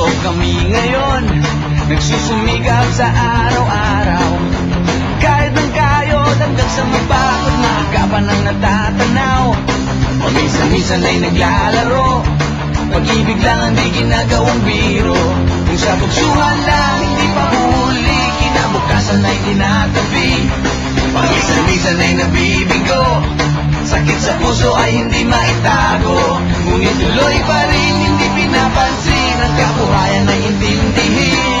mundo kami ngayon, nagsusumikap sa araw-araw. Kahit ng kayod hanggang sa mapagod, maagapan ang natatanaw. Paminsan-minsan ay naglalaro, pag-ibig lang ang di ginagawang biro. Kung sa pagsuhan lang hindi pa huli, kinabukasan ay tinatabi. Paminsan-minsan ay nabibigo, sakit sa puso ay hindi maitago. Ngunit tuloy pa rin hindi pinapansin, ang kabuhayan ay intindihin.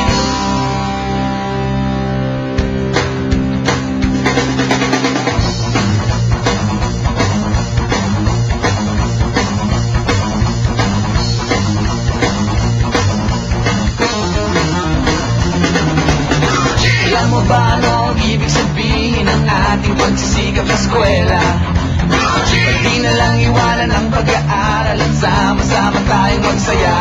Alam mo ba ano ang ibig sabihin ng ating pagsisikap sa eskwela? Pati na lang iwanan ang pag-aaral at sama-sama tayong magsaya.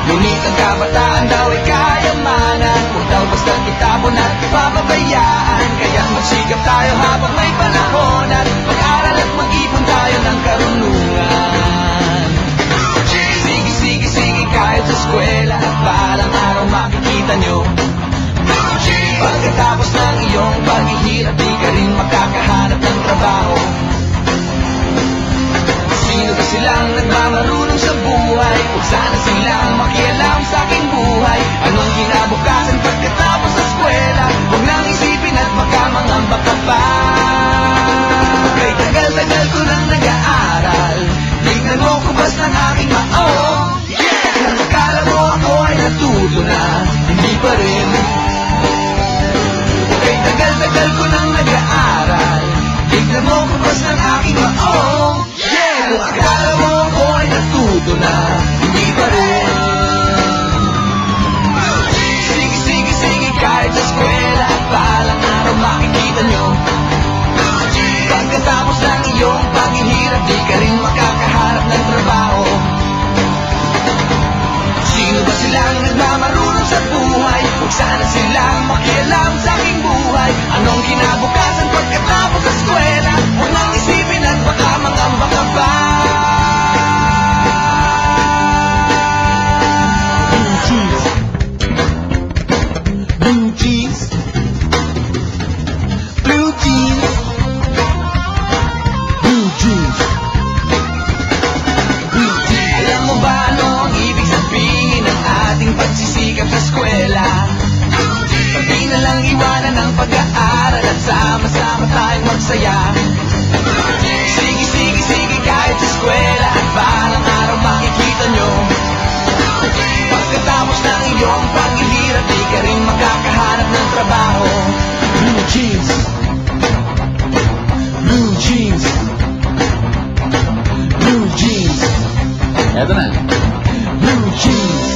Ngunit ang kabataan daw ay kayamanan, huwag daw basta itapon at ipapabayaan. Kaya magsikap tayo habang may panahon, at mag-aral at mag-ipon tayo ng karunungan. Sige, kahit sa eskwela, at balang araw makikita nyo. Pagkatapos ng iyong paghihirap, di ka rin makakahanap ng trabaho. Sino ba silang nagmamarunong sa buhay? Huwag sana silang makialam sa aking buhay. Anong kinabukasan pagkatapos sa eskwela? Huwag nang isipin at makamangamba ka pa. Kay tagal-tagal ko nang nag-aaral, tignan mo kubas ng aking maong. Kung akala mo ako ay natuto na, hindi pa rin. Tagal ko nang nag-aaral, tignan mo kubas ng aking maong. Kung akala mo ako ay natuto na, hindi pa rin. Sige, kahit sa eskwela, at balang araw makikita nyo. Pagkatapos ng iyong paghihirap, di ka rin makakahanap ng trabaho. Sino ba silang nagmamarunong sa buhay? Huwag sana silang makialam sa aking buhay. Anong kinabukasan pagkatapos sa eskwela? Huwag nang isipin at baka mangamba ka pa. Blue jeans, blue jeans, blue jeans, blue jeans. Alam mo ba ano ang ibig sabihin ng ating pagsisikap sa eskwela? Pati na lang iwanan ang pag-aaral at sama-sama tayong magsaya. Sige, kahit sa eskwela, at balang araw makikita nyo. Pagkatapos ng iyong paghihirap, di ka rin makakahanap ng trabaho. Blue jeans, blue jeans, blue jeans. Eto na, blue jeans.